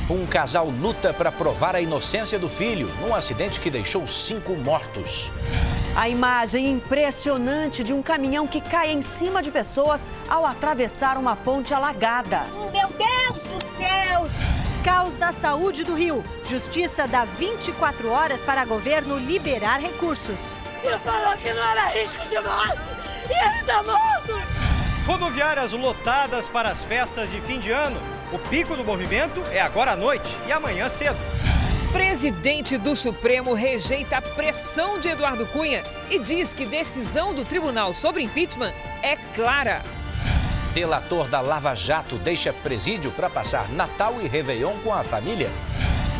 Um casal luta para provar a inocência do filho num acidente que deixou 5 mortos. A imagem impressionante de um caminhão que cai em cima de pessoas ao atravessar uma ponte alagada. Meu Deus do céu! Caos da saúde do Rio. Justiça dá 24 horas para governo liberar recursos. Ele falou que não era risco de morte e ele está morto! Rodoviárias lotadas para as festas de fim de ano. O pico do movimento é agora à noite e amanhã cedo. Presidente do Supremo rejeita a pressão de Eduardo Cunha e diz que decisão do tribunal sobre impeachment é clara. Delator da Lava Jato deixa presídio para passar Natal e Réveillon com a família.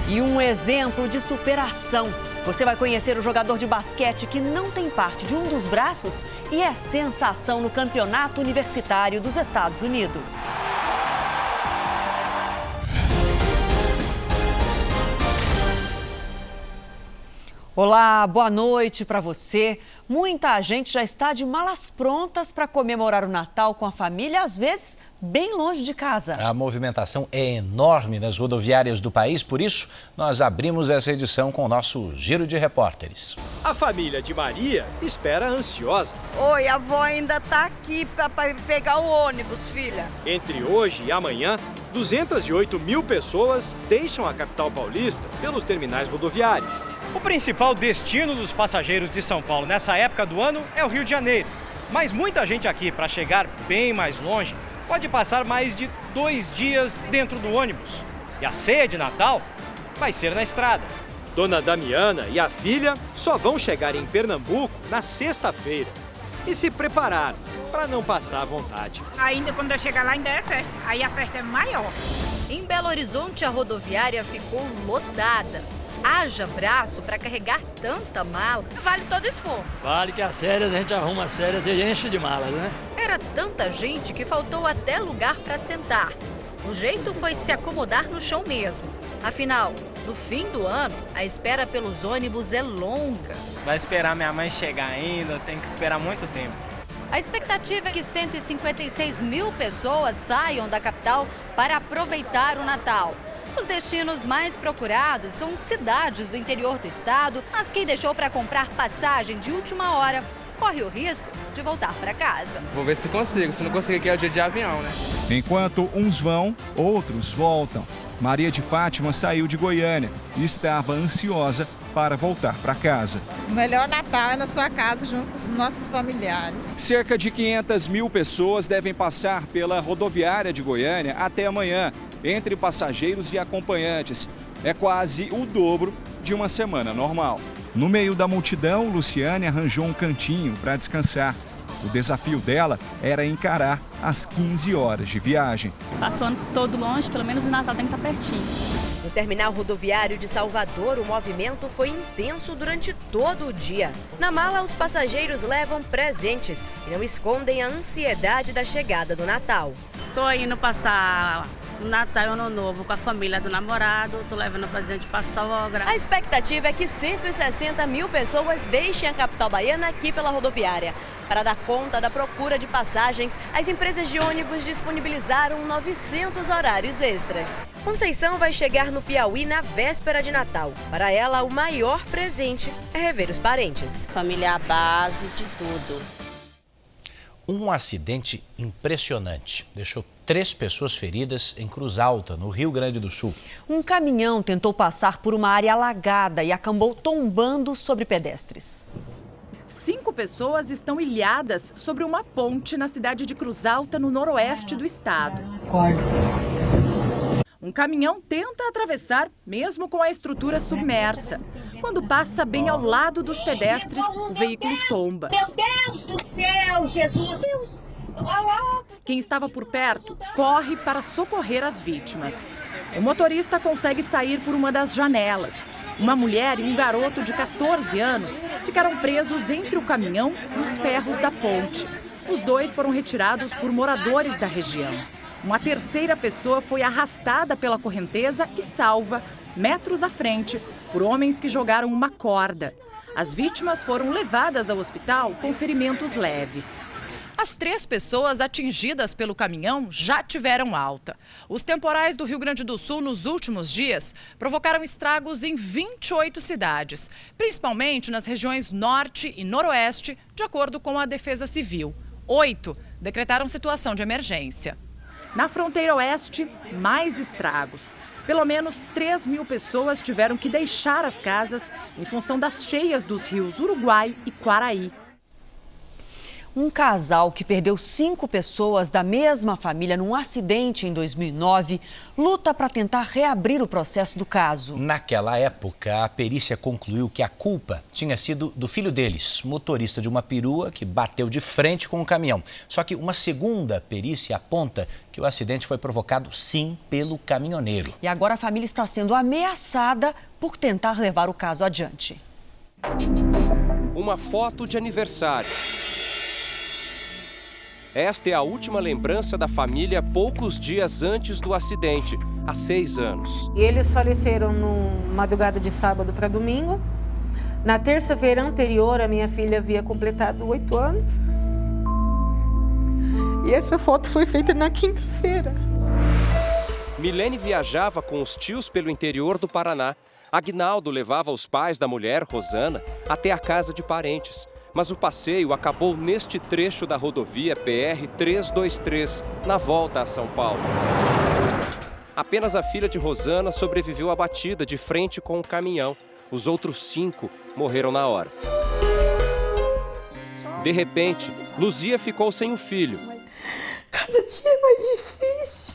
E um exemplo de superação. Você vai conhecer o jogador de basquete que não tem parte de um dos braços e é sensação no campeonato universitário dos Estados Unidos. Olá, boa noite para você. Muita gente já está de malas prontas para comemorar o Natal com a família, às vezes bem longe de casa. A movimentação é enorme nas rodoviárias do país, por isso nós abrimos essa edição com o nosso Giro de Repórteres. A família de Maria espera ansiosa. Oi, a avó ainda tá aqui para pegar o ônibus, filha. Entre hoje e amanhã, 208 mil pessoas deixam a capital paulista pelos terminais rodoviários. O principal destino dos passageiros de São Paulo nessa época do ano é o Rio de Janeiro. Mas muita gente aqui, para chegar bem mais longe, pode passar mais de 2 dias dentro do ônibus. E a ceia de Natal vai ser na estrada. Dona Damiana e a filha só vão chegar em Pernambuco na sexta-feira. E se prepararam para não passar à vontade. Ainda quando eu chegar lá ainda é festa. Aí a festa é maior. Em Belo Horizonte, a rodoviária ficou lotada. Haja braço para carregar tanta mala. Vale todo esforço. Vale que as férias, a gente arruma as férias e enche de malas, né? Era tanta gente que faltou até lugar para sentar. O jeito foi se acomodar no chão mesmo. Afinal, no fim do ano, a espera pelos ônibus é longa. Vai esperar minha mãe chegar ainda, tem que esperar muito tempo. A expectativa é que 156 mil pessoas saiam da capital para aproveitar o Natal. Os destinos mais procurados são cidades do interior do estado, mas quem deixou para comprar passagem de última hora corre o risco de voltar para casa. Vou ver se consigo, se não conseguir aqui é o dia de avião, né? Enquanto uns vão, outros voltam. Maria de Fátima saiu de Goiânia e estava ansiosa para voltar para casa. O melhor Natal é na sua casa, junto com os nossos familiares. Cerca de 500 mil pessoas devem passar pela rodoviária de Goiânia até amanhã, entre passageiros e acompanhantes. É quase o dobro de uma semana normal. No meio da multidão, Luciane arranjou um cantinho para descansar. O desafio dela era encarar as 15 horas de viagem. Passou o ano todo longe, pelo menos o Natal tem que estar pertinho. No terminal rodoviário de Salvador, o movimento foi intenso durante todo o dia. Na mala, os passageiros levam presentes e não escondem a ansiedade da chegada do Natal. Estou indo passar o Natal e o Ano Novo com a família do namorado, estou levando presente para a sogra. A expectativa é que 160 mil pessoas deixem a capital baiana aqui pela rodoviária. Para dar conta da procura de passagens, as empresas de ônibus disponibilizaram 900 horários extras. Conceição vai chegar no Piauí na véspera de Natal. Para ela, o maior presente é rever os parentes. Família é a base de tudo. Um acidente impressionante deixou 3 pessoas feridas em Cruz Alta, no Rio Grande do Sul. Um caminhão tentou passar por uma área alagada e acabou tombando sobre pedestres. 5 pessoas estão ilhadas sobre uma ponte na cidade de Cruz Alta, no noroeste do estado. Um caminhão tenta atravessar, mesmo com a estrutura submersa. Quando passa bem ao lado dos pedestres, o veículo tomba. Meu Deus do céu, Jesus! Quem estava por perto corre para socorrer as vítimas. O motorista consegue sair por uma das janelas. Uma mulher e um garoto de 14 anos ficaram presos entre o caminhão e os ferros da ponte. Os 2 foram retirados por moradores da região. Uma terceira pessoa foi arrastada pela correnteza e salva, metros à frente, por homens que jogaram uma corda. As vítimas foram levadas ao hospital com ferimentos leves. A As 3 pessoas atingidas pelo caminhão já tiveram alta. Os temporais do Rio Grande do Sul nos últimos dias provocaram estragos em 28 cidades, principalmente nas regiões norte e noroeste, de acordo com a Defesa Civil. 8 decretaram situação de emergência. Na fronteira oeste, mais estragos. Pelo menos 3.000 pessoas tiveram que deixar as casas em função das cheias dos rios Uruguai e Quaraí. Um casal que perdeu 5 pessoas da mesma família num acidente em 2009 luta para tentar reabrir o processo do caso. Naquela época, a perícia concluiu que a culpa tinha sido do filho deles, motorista de uma perua que bateu de frente com um caminhão. Só que uma segunda perícia aponta que o acidente foi provocado, sim, pelo caminhoneiro. E agora a família está sendo ameaçada por tentar levar o caso adiante. Uma foto de aniversário. Esta é a última lembrança da família poucos dias antes do acidente, há 6 anos. Eles faleceram na madrugada de sábado para domingo. Na terça-feira anterior, a minha filha havia completado 8 anos. E essa foto foi feita na quinta-feira. Milene viajava com os tios pelo interior do Paraná. Aguinaldo levava os pais da mulher, Rosana, até a casa de parentes. Mas o passeio acabou neste trecho da rodovia PR-323, na volta a São Paulo. Apenas a filha de Rosana sobreviveu à batida de frente com o caminhão. Os outros 5 morreram na hora. De repente, Luzia ficou sem o filho. Cada dia é mais difícil.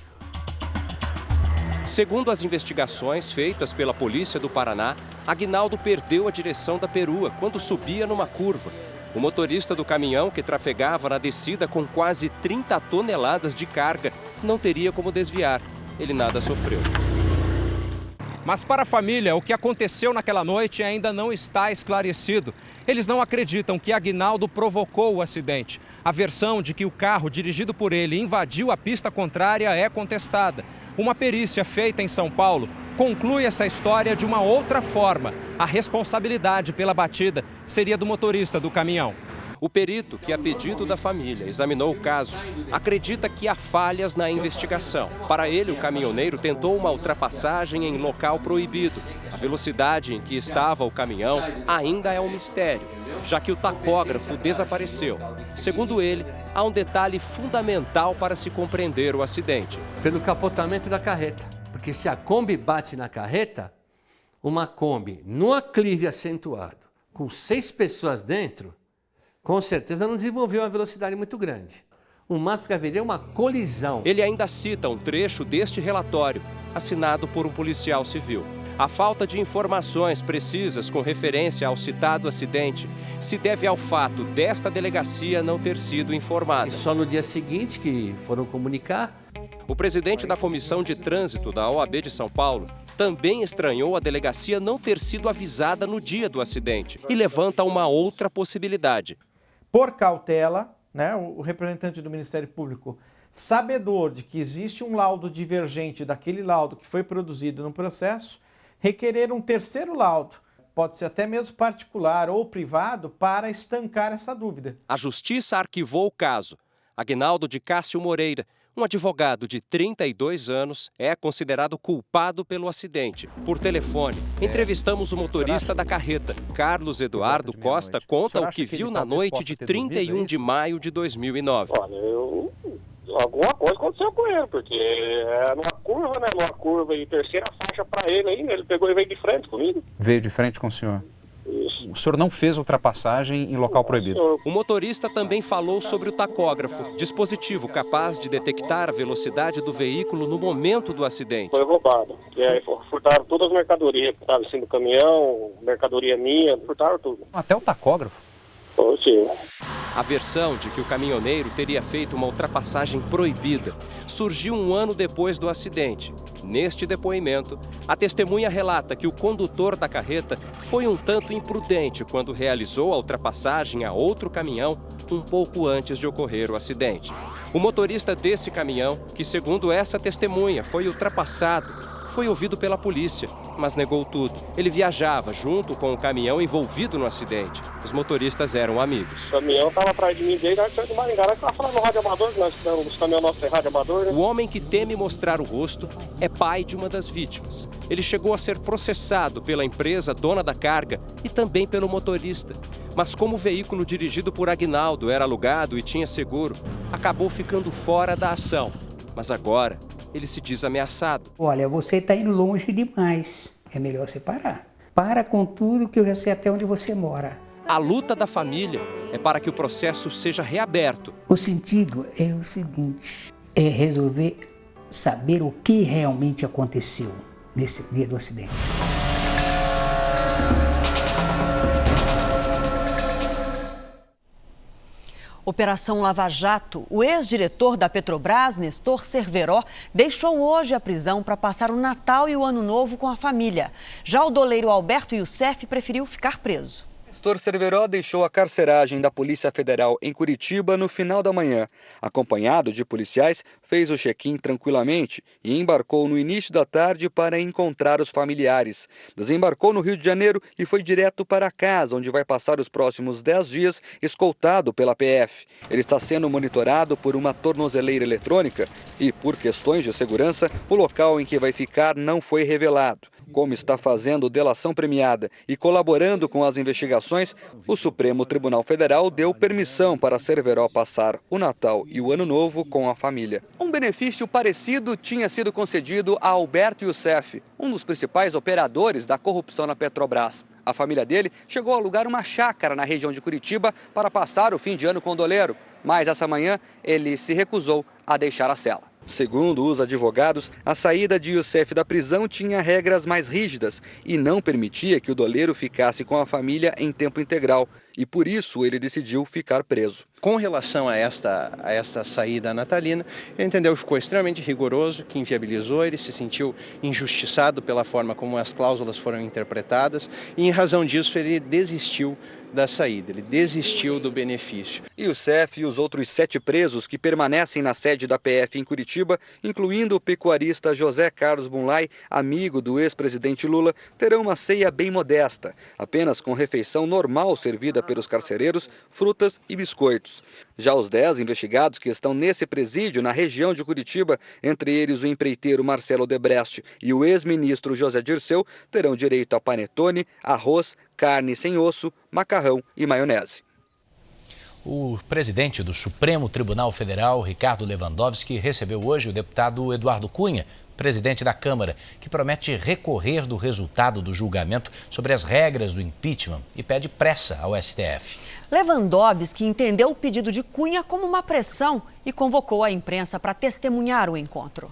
Segundo as investigações feitas pela Polícia do Paraná, Aguinaldo perdeu a direção da perua quando subia numa curva. O motorista do caminhão, que trafegava na descida com quase 30 toneladas de carga, não teria como desviar. Ele nada sofreu. Mas para a família, o que aconteceu naquela noite ainda não está esclarecido. Eles não acreditam que Aguinaldo provocou o acidente. A versão de que o carro dirigido por ele invadiu a pista contrária é contestada. Uma perícia feita em São Paulo conclui essa história de uma outra forma. A responsabilidade pela batida seria do motorista do caminhão. O perito, que a pedido da família examinou o caso, acredita que há falhas na investigação. Para ele, o caminhoneiro tentou uma ultrapassagem em local proibido. A velocidade em que estava o caminhão ainda é um mistério, já que o tacógrafo desapareceu. Segundo ele, há um detalhe fundamental para se compreender o acidente. Pelo capotamento da carreta. Porque se a Kombi bate na carreta, uma Kombi no aclive acentuado, com 6 pessoas dentro, com certeza não desenvolveu uma velocidade muito grande. O máximo que haveria é uma colisão. Ele ainda cita um trecho deste relatório, assinado por um policial civil. A falta de informações precisas com referência ao citado acidente se deve ao fato desta delegacia não ter sido informada. E só no dia seguinte que foram comunicar. O presidente da Comissão de Trânsito da OAB de São Paulo também estranhou a delegacia não ter sido avisada no dia do acidente e levanta uma outra possibilidade. Por cautela, o representante do Ministério Público, sabedor de que existe um laudo divergente daquele laudo que foi produzido no processo, requerer um terceiro laudo, pode ser até mesmo particular ou privado, para estancar essa dúvida. A Justiça arquivou o caso. Aguinaldo de Cássio Moreira, um advogado de 32 anos, é considerado culpado pelo acidente. Por telefone, entrevistamos o motorista da carreta. Carlos Eduardo Costa conta o que viu na noite de 31 de maio de 2009. Olha, alguma coisa aconteceu com ele, porque é numa curva e terceira faixa para ele aí, ele pegou e veio de frente comigo. Veio de frente com o senhor? Isso. O senhor não fez ultrapassagem em local proibido? O motorista também falou sobre o tacógrafo, dispositivo capaz de detectar a velocidade do veículo no momento do acidente. Foi roubado. E aí furtaram todas as mercadorias que estavam assim do caminhão, mercadoria minha, furtaram tudo. Até o tacógrafo? Sim. A versão de que o caminhoneiro teria feito uma ultrapassagem proibida surgiu 1 ano depois do acidente. Neste depoimento, a testemunha relata que o condutor da carreta foi um tanto imprudente quando realizou a ultrapassagem a outro caminhão um pouco antes de ocorrer o acidente. O motorista desse caminhão, que segundo essa testemunha foi ultrapassado, foi ouvido pela polícia. mas negou tudo. Ele viajava junto com o caminhão envolvido no acidente. Os motoristas eram amigos. O caminhão estava atrás de mim desde a de Maringá. Nós estávamos falando no rádio amador, que nós estamos, os caminhões nossos têm rádio amador, né? O homem que teme mostrar o rosto é pai de uma das vítimas. Ele chegou a ser processado pela empresa dona da carga e também pelo motorista. Mas como o veículo dirigido por Aguinaldo era alugado e tinha seguro, acabou ficando fora da ação. Mas agora ele se diz ameaçado. Olha, você está indo longe demais. É melhor você parar. Para com tudo que eu já sei até onde você mora. A luta da família é para que o processo seja reaberto. O sentido é o seguinte, é resolver saber o que realmente aconteceu nesse dia do acidente. Operação Lava Jato. O ex-diretor da Petrobras, Nestor Cerveró, deixou hoje a prisão para passar o Natal e o Ano Novo com a família. Já o doleiro Alberto Youssef preferiu ficar preso. Nestor Cerveró deixou a carceragem da Polícia Federal em Curitiba no final da manhã. Acompanhado de policiais, fez o check-in tranquilamente e embarcou no início da tarde para encontrar os familiares. Desembarcou no Rio de Janeiro e foi direto para casa, onde vai passar os próximos 10 dias escoltado pela PF. Ele está sendo monitorado por uma tornozeleira eletrônica e, por questões de segurança, o local em que vai ficar não foi revelado. Como está fazendo delação premiada e colaborando com as investigações, o Supremo Tribunal Federal deu permissão para Cerveró passar o Natal e o Ano Novo com a família. Um benefício parecido tinha sido concedido a Alberto Youssef, um dos principais operadores da corrupção na Petrobras. A família dele chegou a alugar uma chácara na região de Curitiba para passar o fim de ano com o doleiro, mas essa manhã ele se recusou a deixar a cela. Segundo os advogados, a saída de Youssef da prisão tinha regras mais rígidas e não permitia que o doleiro ficasse com a família em tempo integral. E por isso ele decidiu ficar preso. Com relação a esta saída natalina, ele entendeu que ficou extremamente rigoroso, que inviabilizou, ele se sentiu injustiçado pela forma como as cláusulas foram interpretadas e, em razão disso, ele desistiu da saída, ele desistiu do benefício. Youssef e os outros 7 presos que permanecem na sede da PF em Curitiba, incluindo o pecuarista José Carlos Bunlai, amigo do ex-presidente Lula, terão uma ceia bem modesta, apenas com refeição normal servida pelos carcereiros, frutas e biscoitos. Já os 10 investigados que estão nesse presídio na região de Curitiba, entre eles o empreiteiro Marcelo Odebrecht e o ex-ministro José Dirceu, terão direito a panetone, arroz, carne sem osso, macarrão e maionese. O presidente do Supremo Tribunal Federal, Ricardo Lewandowski, recebeu hoje o deputado Eduardo Cunha, presidente da Câmara, que promete recorrer do resultado do julgamento sobre as regras do impeachment e pede pressa ao STF. Lewandowski entendeu o pedido de Cunha como uma pressão e convocou a imprensa para testemunhar o encontro.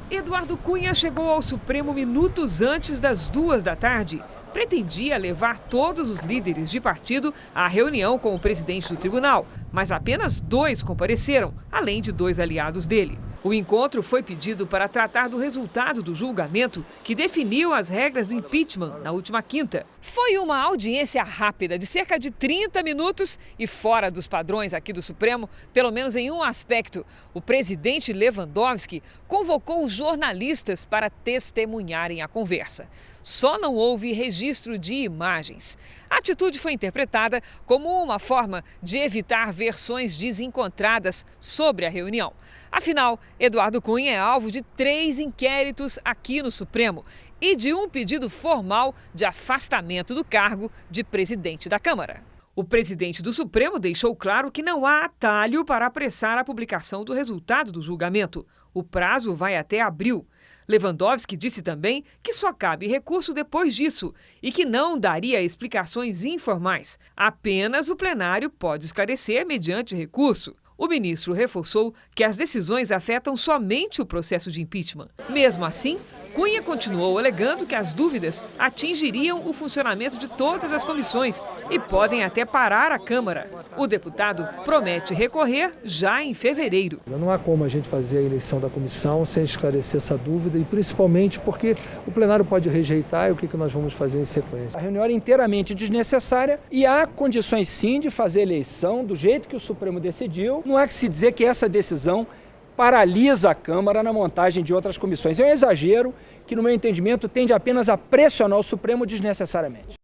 Eduardo Cunha chegou ao Supremo minutos antes das 2 da tarde. Pretendia levar todos os líderes de partido à reunião com o presidente do tribunal, mas apenas 2 compareceram, além de 2 aliados dele. O encontro foi pedido para tratar do resultado do julgamento que definiu as regras do impeachment na última quinta. Foi uma audiência rápida, de cerca de 30 minutos e fora dos padrões aqui do Supremo, pelo menos em um aspecto. O presidente Lewandowski convocou os jornalistas para testemunharem a conversa. Só não houve registro de imagens. A atitude foi interpretada como uma forma de evitar versões desencontradas sobre a reunião. Afinal, Eduardo Cunha é alvo de 3 inquéritos aqui no Supremo e de um pedido formal de afastamento do cargo de presidente da Câmara. O presidente do Supremo deixou claro que não há atalho para apressar a publicação do resultado do julgamento. O prazo vai até abril. Lewandowski disse também que só cabe recurso depois disso e que não daria explicações informais. Apenas o plenário pode esclarecer mediante recurso. O ministro reforçou que as decisões afetam somente o processo de impeachment. Mesmo assim, Cunha continuou alegando que as dúvidas atingiriam o funcionamento de todas as comissões e podem até parar a Câmara. O deputado promete recorrer já em fevereiro. Não há como a gente fazer a eleição da comissão sem esclarecer essa dúvida e principalmente porque o plenário pode rejeitar e o que nós vamos fazer em sequência. A reunião era inteiramente desnecessária e há condições sim de fazer a eleição do jeito que o Supremo decidiu. Não há que se dizer que essa decisão paralisa a Câmara na montagem de outras comissões. É um exagero que, no meu entendimento, tende apenas a pressionar o Supremo desnecessariamente.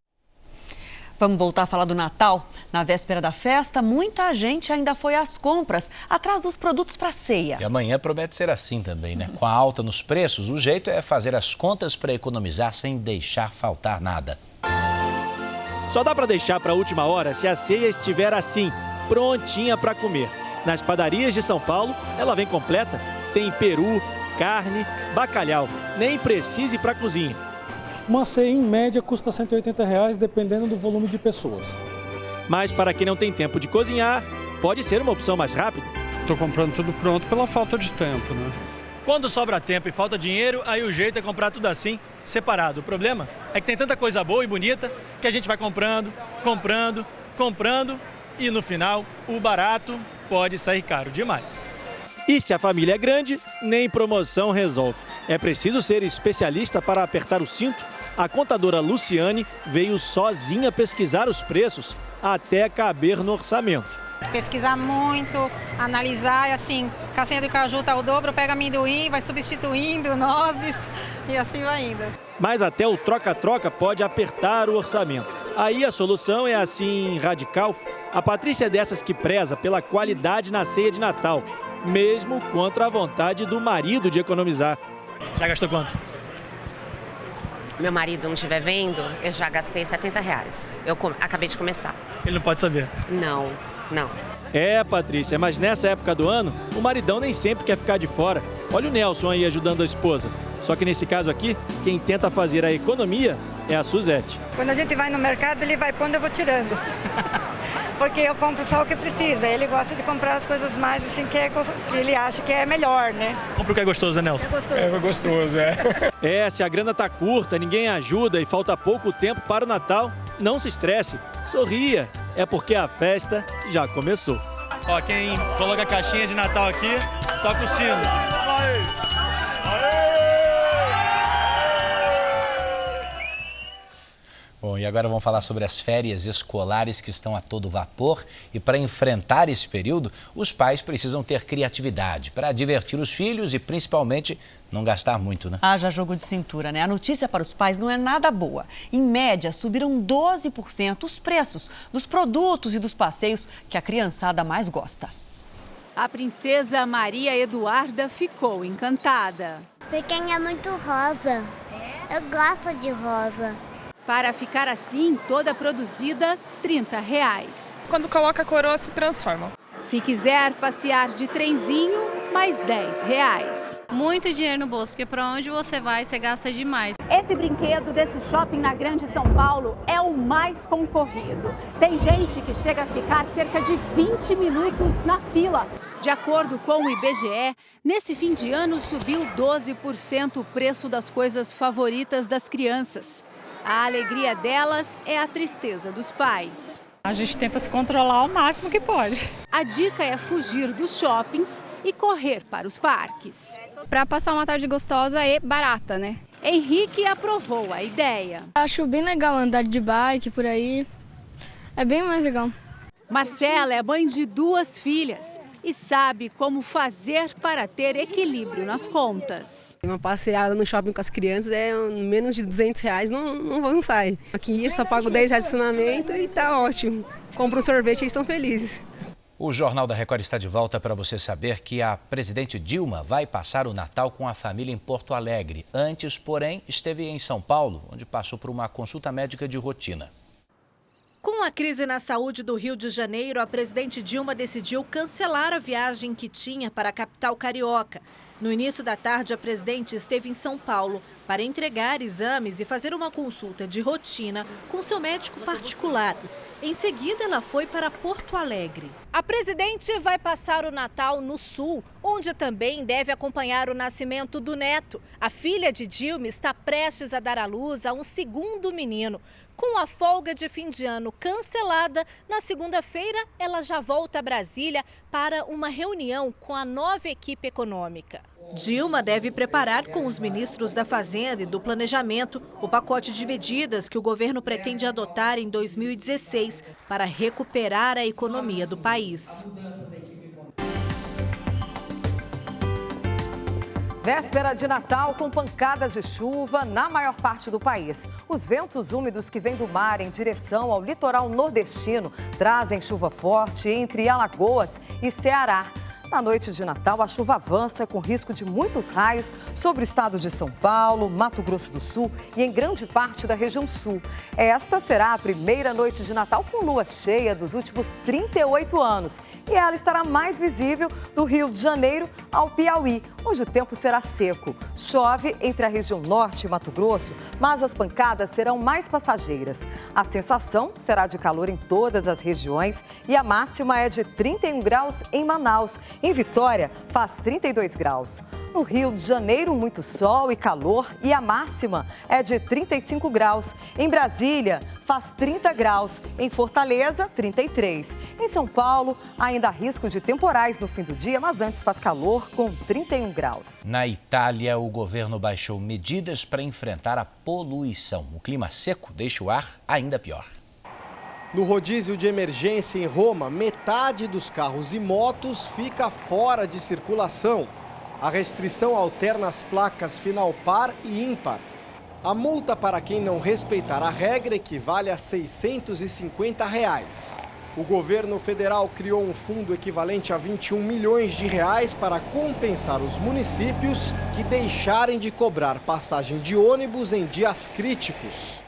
Vamos voltar a falar do Natal? Na véspera da festa, muita gente ainda foi às compras, atrás dos produtos para ceia. E amanhã promete ser assim também, né? Com a alta nos preços, o jeito é fazer as contas para economizar sem deixar faltar nada. Só dá para deixar para a última hora se a ceia estiver assim, prontinha para comer. Nas padarias de São Paulo, ela vem completa. Tem peru, carne, bacalhau. Nem precisa ir para a cozinha. Uma ceia, em média, custa R$ 180, dependendo do volume de pessoas. Mas para quem não tem tempo de cozinhar, pode ser uma opção mais rápida. Estou comprando tudo pronto pela falta de tempo, né? Quando sobra tempo e falta dinheiro, aí o jeito é comprar tudo assim, separado. O problema é que tem tanta coisa boa e bonita que a gente vai comprando e no final o barato pode sair caro demais. E se a família é grande, nem promoção resolve. É preciso ser especialista para apertar o cinto? A contadora Luciane veio sozinha pesquisar os preços até caber no orçamento. Pesquisar muito, analisar, e assim, castanha do caju tá o dobro, pega amendoim, vai substituindo, nozes e assim vai indo. Mas até o troca-troca pode apertar o orçamento. Aí a solução é assim, radical. A Patrícia é dessas que preza pela qualidade na ceia de Natal, mesmo contra a vontade do marido de economizar. Já gastou quanto? Meu marido não estiver vendo, eu já gastei R$70. Eu acabei de começar. Ele não pode saber? Não. É, Patrícia, mas nessa época do ano, o maridão nem sempre quer ficar de fora. Olha o Nelson aí ajudando a esposa. Só que nesse caso aqui, quem tenta fazer a economia é a Suzete. Quando a gente vai no mercado, ele vai pondo, eu vou tirando. Porque eu compro só o que precisa. Ele gosta de comprar as coisas mais assim que ele acha que é melhor, né? Compra o que é gostoso, né, Nelson? É gostoso. É, se a grana tá curta, ninguém ajuda e falta pouco tempo para o Natal, não se estresse, sorria. É porque a festa já começou. Ó, quem coloca a caixinha de Natal aqui, toca o sino. Bom, e agora vamos falar sobre as férias escolares que estão a todo vapor. E para enfrentar esse período, os pais precisam ter criatividade para divertir os filhos e principalmente não gastar muito, né? Haja jogo de cintura, né? A notícia para os pais não é nada boa. Em média, subiram 12% os preços dos produtos e dos passeios que a criançada mais gosta. A princesa Maria Eduarda ficou encantada. Porque é muito rosa. Eu gosto de rosa. Para ficar assim, toda produzida, R$30. Quando coloca a coroa, se transforma. Se quiser passear de trenzinho, mais R$10. Muito dinheiro no bolso, porque para onde você vai, você gasta demais. Esse brinquedo desse shopping na Grande São Paulo é o mais concorrido. Tem gente que chega a ficar cerca de 20 minutos na fila. De acordo com o IBGE, nesse fim de ano subiu 12% o preço das coisas favoritas das crianças. A alegria delas é a tristeza dos pais. A gente tenta se controlar ao máximo que pode. A dica é fugir dos shoppings e correr para os parques. Para passar uma tarde gostosa e barata, né? Henrique aprovou a ideia. Acho bem legal andar de bike por aí. É bem mais legal. Marcela é mãe de 2 filhas e sabe como fazer para ter equilíbrio nas contas. Uma passeada no shopping com as crianças é menos de R$200, não sai. Aqui eu só pago R$10 de estacionamento e tá ótimo. Compro um sorvete e eles estão felizes. O Jornal da Record está de volta para você saber que a presidente Dilma vai passar o Natal com a família em Porto Alegre. Antes, porém, esteve em São Paulo, onde passou por uma consulta médica de rotina. Com a crise na saúde do Rio de Janeiro, a presidente Dilma decidiu cancelar a viagem que tinha para a capital carioca. No início da tarde, a presidente esteve em São Paulo para entregar exames e fazer uma consulta de rotina com seu médico particular. Em seguida, ela foi para Porto Alegre. A presidente vai passar o Natal no Sul, onde também deve acompanhar o nascimento do neto. A filha de Dilma está prestes a dar à luz a um segundo menino. Com a folga de fim de ano cancelada, na segunda-feira ela já volta a Brasília para uma reunião com a nova equipe econômica. Dilma deve preparar com os ministros da Fazenda e do Planejamento o pacote de medidas que o governo pretende adotar em 2016 para recuperar a economia do país. Véspera de Natal com pancadas de chuva na maior parte do país. Os ventos úmidos que vêm do mar em direção ao litoral nordestino trazem chuva forte entre Alagoas e Ceará. Na noite de Natal, a chuva avança com risco de muitos raios sobre o estado de São Paulo, Mato Grosso do Sul e em grande parte da região sul. Esta será a primeira noite de Natal com lua cheia dos últimos 38 anos. E ela estará mais visível do Rio de Janeiro ao Piauí, onde o tempo será seco. Chove entre a região norte e Mato Grosso, mas as pancadas serão mais passageiras. A sensação será de calor em todas as regiões e a máxima é de 31 graus em Manaus. Em Vitória, faz 32 graus. No Rio de Janeiro, muito sol e calor e a máxima é de 35 graus. Em Brasília, faz 30 graus. Em Fortaleza, 33. Em São Paulo, ainda há risco de temporais no fim do dia, mas antes faz calor com 31 graus. Na Itália, o governo baixou medidas para enfrentar a poluição. O clima seco deixa o ar ainda pior. No rodízio de emergência em Roma, metade dos carros e motos fica fora de circulação. A restrição alterna as placas final par e ímpar. A multa para quem não respeitar a regra equivale a R$ 650. O governo federal criou um fundo equivalente a 21 milhões de reais para compensar os municípios que deixarem de cobrar passagem de ônibus em dias críticos.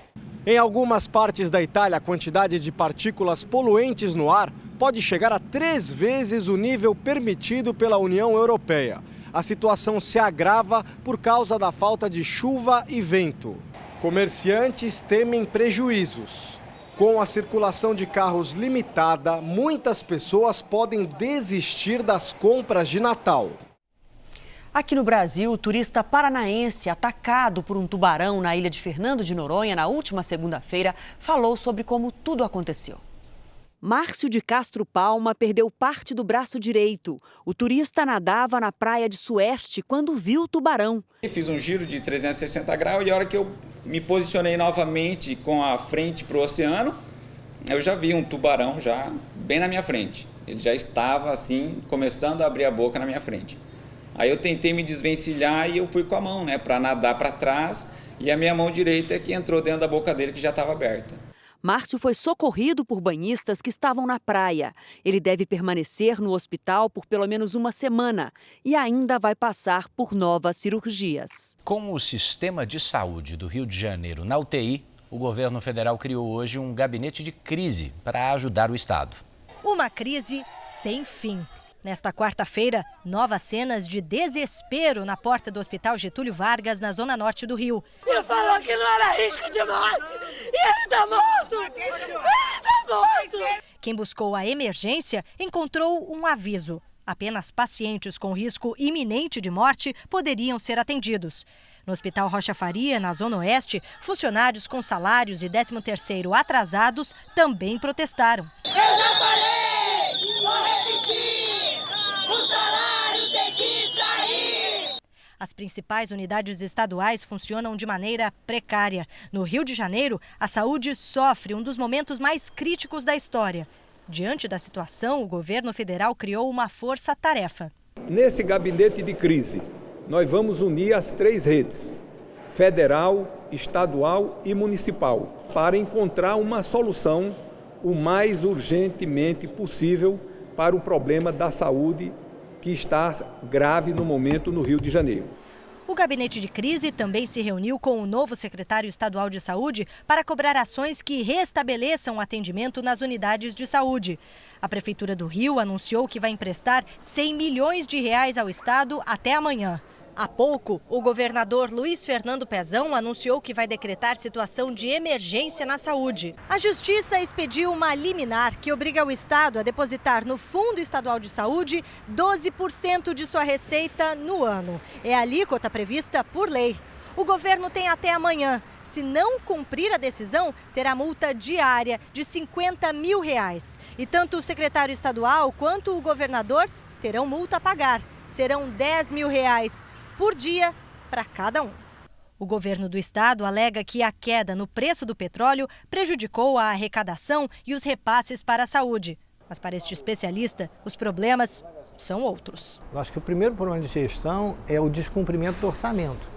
Em algumas partes da Itália, a quantidade de partículas poluentes no ar pode chegar a 3 vezes o nível permitido pela União Europeia. A situação se agrava por causa da falta de chuva e vento. Comerciantes temem prejuízos. Com a circulação de carros limitada, muitas pessoas podem desistir das compras de Natal. Aqui no Brasil, o turista paranaense atacado por um tubarão na ilha de Fernando de Noronha na última segunda-feira falou sobre como tudo aconteceu. Márcio de Castro Palma perdeu parte do braço direito. O turista nadava na praia de Sueste quando viu o tubarão. Eu fiz um giro de 360 graus e a hora que eu me posicionei novamente com a frente para o oceano, eu já vi um tubarão já bem na minha frente. Ele já estava assim, começando a abrir a boca na minha frente. Aí eu tentei me desvencilhar e eu fui com a mão, para nadar para trás, e a minha mão direita é que entrou dentro da boca dele, que já estava aberta. Márcio foi socorrido por banhistas que estavam na praia. Ele deve permanecer no hospital por pelo menos uma semana e ainda vai passar por novas cirurgias. Com o sistema de saúde do Rio de Janeiro na UTI, o governo federal criou hoje um gabinete de crise para ajudar o estado. Uma crise sem fim. Nesta quarta-feira, novas cenas de desespero na porta do Hospital Getúlio Vargas, na zona norte do Rio. Ele falou que não era risco de morte e ele está morto! Ele está morto! Quem buscou a emergência encontrou um aviso. Apenas pacientes com risco iminente de morte poderiam ser atendidos. No Hospital Rocha Faria, na Zona Oeste, funcionários com salários e 13º atrasados também protestaram. Eu já falei! Vou repetir! O salário tem que sair! As principais unidades estaduais funcionam de maneira precária. No Rio de Janeiro, a saúde sofre um dos momentos mais críticos da história. Diante da situação, o governo federal criou uma força-tarefa. Nesse gabinete de crise, nós vamos unir as 3 redes, federal, estadual e municipal, para encontrar uma solução o mais urgentemente possível para o problema da saúde que está grave no momento no Rio de Janeiro. O gabinete de crise também se reuniu com o novo secretário estadual de saúde para cobrar ações que restabeleçam o atendimento nas unidades de saúde. A Prefeitura do Rio anunciou que vai emprestar 100 milhões de reais ao estado até amanhã. Há pouco, o governador Luiz Fernando Pezão anunciou que vai decretar situação de emergência na saúde. A Justiça expediu uma liminar que obriga o Estado a depositar no Fundo Estadual de Saúde 12% de sua receita no ano. É a alíquota prevista por lei. O governo tem até amanhã. Se não cumprir a decisão, terá multa diária de R$50 mil. E tanto o secretário estadual quanto o governador terão multa a pagar. Serão R$10 mil por dia para cada um. O governo do estado alega que a queda no preço do petróleo prejudicou a arrecadação e os repasses para a saúde. Mas para este especialista, os problemas são outros. Eu acho que o primeiro problema de gestão é o descumprimento do orçamento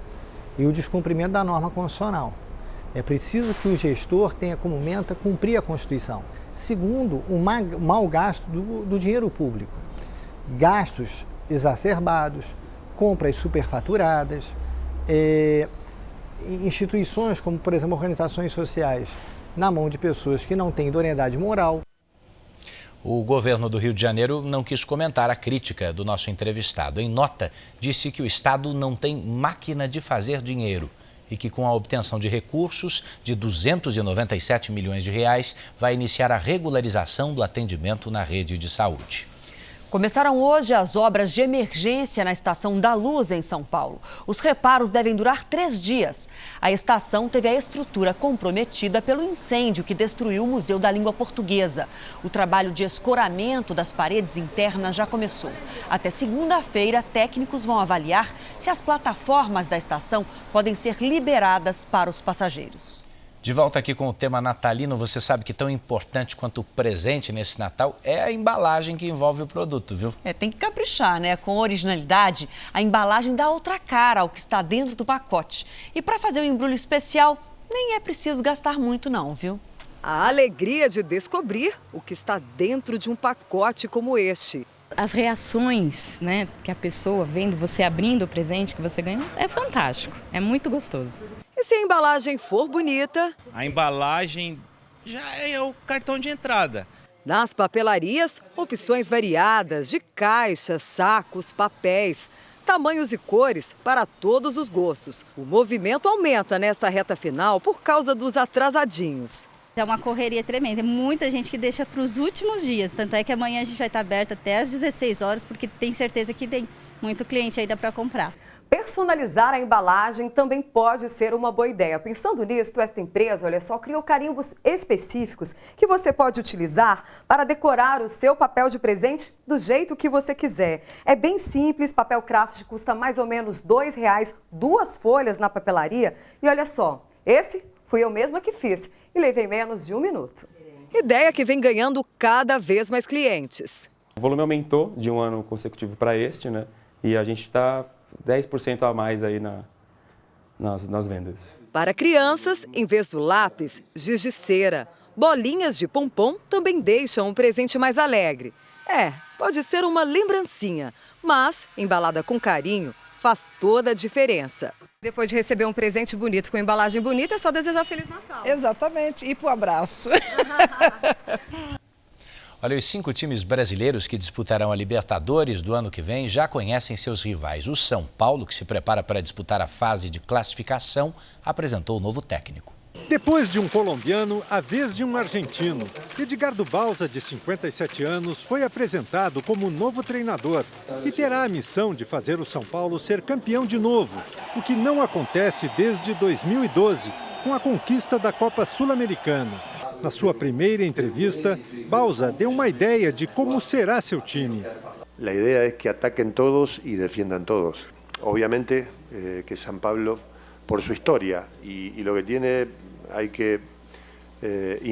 e o descumprimento da norma constitucional. É preciso que o gestor tenha como meta cumprir a Constituição. Segundo, o mau gasto do dinheiro público. Gastos exacerbados, compras superfaturadas, instituições como, por exemplo, organizações sociais, na mão de pessoas que não têm idoneidade moral. O governo do Rio de Janeiro não quis comentar a crítica do nosso entrevistado. Em nota, disse que o Estado não tem máquina de fazer dinheiro e que, com a obtenção de recursos de 297 milhões de reais, vai iniciar a regularização do atendimento na rede de saúde. Começaram hoje as obras de emergência na Estação da Luz, em São Paulo. Os reparos devem durar 3 dias. A estação teve a estrutura comprometida pelo incêndio que destruiu o Museu da Língua Portuguesa. O trabalho de escoramento das paredes internas já começou. Até segunda-feira, técnicos vão avaliar se as plataformas da estação podem ser liberadas para os passageiros. De volta aqui com o tema natalino, você sabe que tão importante quanto o presente nesse Natal é a embalagem que envolve o produto, viu? Tem que caprichar, né? Com originalidade, a embalagem dá outra cara ao que está dentro do pacote. E para fazer um embrulho especial, nem é preciso gastar muito não, viu? A alegria de descobrir o que está dentro de um pacote como este. As reações, né, que a pessoa vendo você abrindo o presente que você ganhou, é fantástico, é muito gostoso. E se a embalagem for bonita? A embalagem já é o cartão de entrada. Nas papelarias, opções variadas de caixas, sacos, papéis, tamanhos e cores para todos os gostos. O movimento aumenta nessa reta final por causa dos atrasadinhos. É uma correria tremenda, é muita gente que deixa para os últimos dias. Tanto é que amanhã a gente vai estar aberto até às 16 horas, porque tem certeza que tem muito cliente ainda para comprar. Personalizar a embalagem também pode ser uma boa ideia. Pensando nisso, esta empresa, olha só, criou carimbos específicos que você pode utilizar para decorar o seu papel de presente do jeito que você quiser. É bem simples, papel craft custa mais ou menos R$2, 2 folhas na papelaria. E olha só, esse fui eu mesma que fiz e levei menos de 1 minuto. Ideia que vem ganhando cada vez mais clientes. O volume aumentou de um ano consecutivo para este, né? E a gente está 10% a mais aí nas vendas. Para crianças, em vez do lápis, giz de cera. Bolinhas de pompom também deixam um presente mais alegre. Pode ser uma lembrancinha, mas, embalada com carinho, faz toda a diferença. Depois de receber um presente bonito com embalagem bonita, é só desejar Feliz Natal. Exatamente, e pro abraço. Olha, os 5 times brasileiros que disputarão a Libertadores do ano que vem já conhecem seus rivais. O São Paulo, que se prepara para disputar a fase de classificação, apresentou o novo técnico. Depois de um colombiano, a vez de um argentino. Edgardo Bauza, de 57 anos, foi apresentado como novo treinador e terá a missão de fazer o São Paulo ser campeão de novo, o que não acontece desde 2012, com a conquista da Copa Sul-Americana. Na sua primeira entrevista, Bauza deu uma ideia de como será seu time. A ideia é que ataquem todos e defendam todos. Obviamente que São Paulo, por sua história e o que tem, há que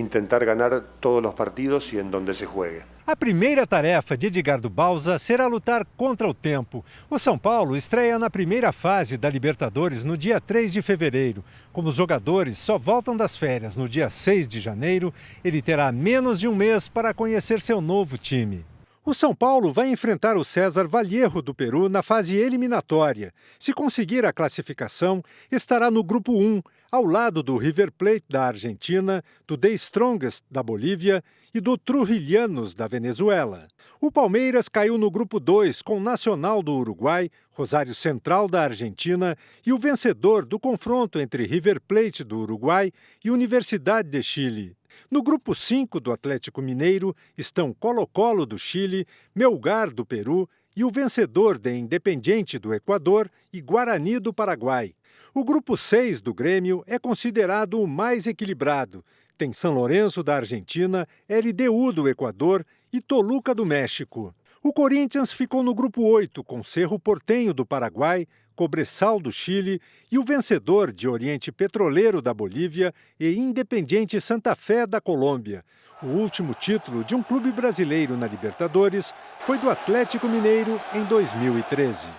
tentar ganhar todos os partidos e em donde se juegue. A primeira tarefa de Edgardo Bauza será lutar contra o tempo. O São Paulo estreia na primeira fase da Libertadores no dia 3 de fevereiro. Como os jogadores só voltam das férias no dia 6 de janeiro, ele terá menos de um mês para conhecer seu novo time. O São Paulo vai enfrentar o César Vallejo do Peru na fase eliminatória. Se conseguir a classificação, estará no grupo 1, ao lado do River Plate da Argentina, do The Strongest da Bolívia e do Trujillianos da Venezuela. O Palmeiras caiu no grupo 2 com o Nacional do Uruguai, Rosário Central da Argentina e o vencedor do confronto entre River Plate do Uruguai e Universidade de Chile. No grupo 5 do Atlético Mineiro estão Colo-Colo do Chile, Melgar do Peru e o vencedor de Independiente do Equador e Guarani do Paraguai. O grupo 6 do Grêmio é considerado o mais equilibrado. Tem São Lourenço da Argentina, LDU do Equador e Toluca do México. O Corinthians ficou no grupo 8 com Cerro Porteño do Paraguai, Cobresal do Chile e o vencedor de Oriente Petroleiro da Bolívia e Independiente Santa Fé da Colômbia. O último título de um clube brasileiro na Libertadores foi do Atlético Mineiro em 2013.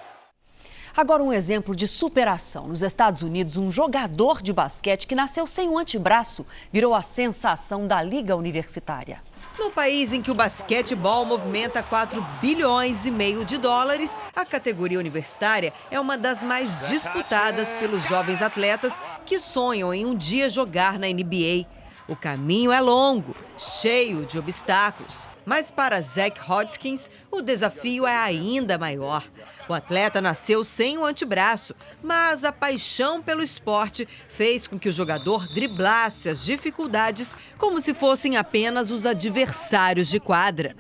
Agora um exemplo de superação. Nos Estados Unidos, um jogador de basquete que nasceu sem um antebraço virou a sensação da Liga Universitária. No país em que o basquetebol movimenta 4 bilhões e meio de dólares, a categoria universitária é uma das mais disputadas pelos jovens atletas que sonham em um dia jogar na NBA. O caminho é longo, cheio de obstáculos, mas para Zach Hodgkins, o desafio é ainda maior. O atleta nasceu sem um antebraço, mas a paixão pelo esporte fez com que o jogador driblasse as dificuldades como se fossem apenas os adversários de quadra.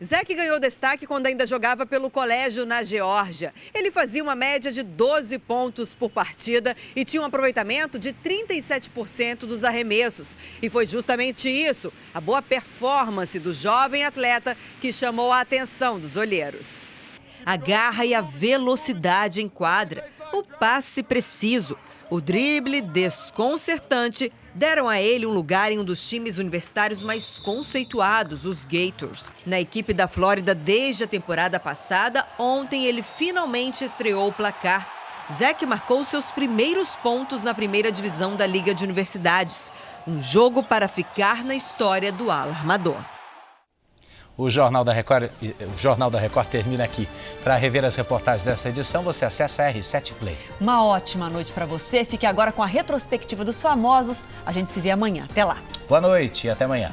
Zach ganhou destaque quando ainda jogava pelo colégio na Geórgia. Ele fazia uma média de 12 pontos por partida e tinha um aproveitamento de 37% dos arremessos. E foi justamente isso, a boa performance do jovem atleta, que chamou a atenção dos olheiros. A garra e a velocidade em quadra, o passe preciso, o drible desconcertante deram a ele um lugar em um dos times universitários mais conceituados, os Gators. Na equipe da Flórida desde a temporada passada, ontem ele finalmente estreou o placar. Zach marcou seus primeiros pontos na primeira divisão da Liga de Universidades. Um jogo para ficar na história do ala armador. O Jornal da Record termina aqui. Para rever as reportagens dessa edição, você acessa a R7 Play. Uma ótima noite para você. Fique agora com a retrospectiva dos famosos. A gente se vê amanhã. Até lá. Boa noite e até amanhã.